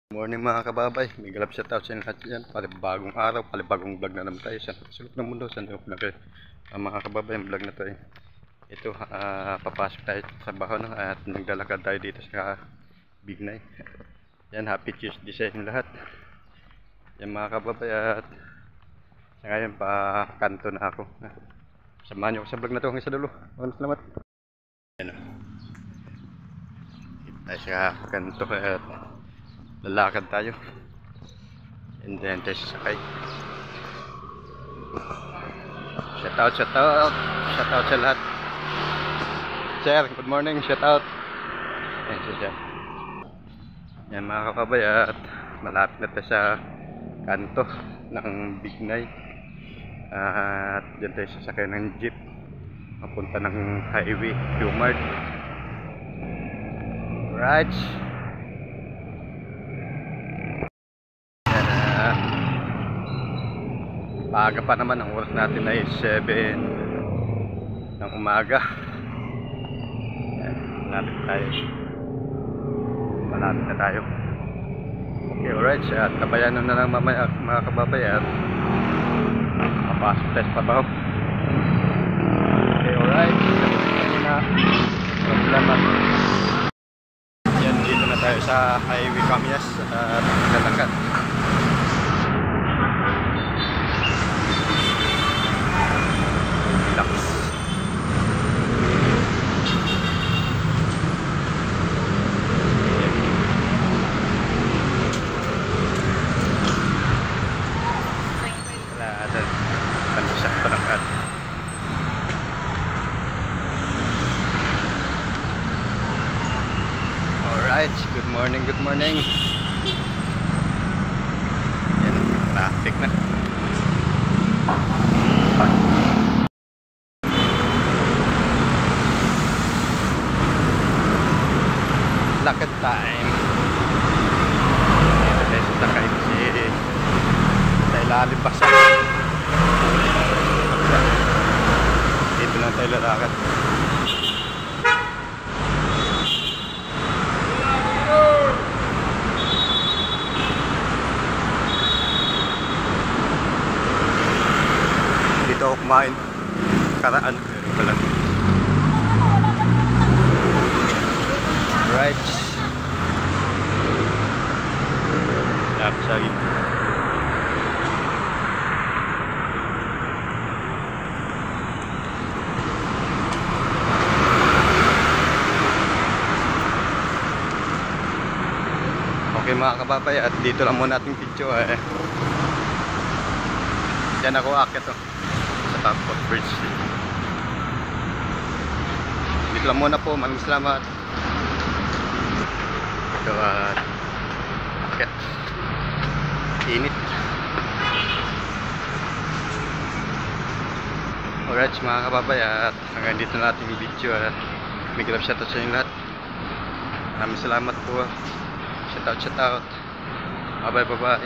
Morning mga kababay, may galap shout out sa inyo lahat yan. Palibagong araw, palibagong vlog na naman tayo sa sulok ng mundo. Saan na kayo mga kababay, ang vlog na tayo. Ito, papasok tayo sa baho no, at naglalakad tayo dito sa Bignay. Yan, happy Tuesday sa inyo lahat. Yan mga kababay, at sa ngayon pa kanto na ako. Samahan nyo ako sa vlog na ito hanggang sa dulo. Maraming salamat. Yan o. Dito tayo sa kanto at lalakad tayo and then tayo sasakay. Shout out sa lahat. Sir, good morning, shout out. Ayan siya dyan. Yan mga kakabay, at malapit na tayo sa kanto ng Bignay, at dyan tayo sasakay ng jeep papunta ng highway Dumart. Right, maaga pa naman, ang oras natin ay 7 ng umaga. Malapit na tayo. Okay, alright, at tabayan na lang mamaya mga kababay, at mapasok tayo sa pabaw. Okay, alright, salamat. Yan, dito na tayo sa highway Camias at Kalangkat. Alright, good morning. Yan, traffic na. Lakad time. Dito tayo sa Takay City. Sa ilalim pa sa dito lang tayo lalakad. Dito ako kumain karaan pala. Right, lapit sa gitna. Okay mga kababay, at dito lang muna ating video. Diyan ako aakyat sa top of bridge. Dito lang muna po, maraming salamat. Ito at aakyat. Init. Alright mga kababay, at hanggang dito na ating video. May galap shout out sa inyo lahat. Maraming salamat po. Shout out. Bye bye.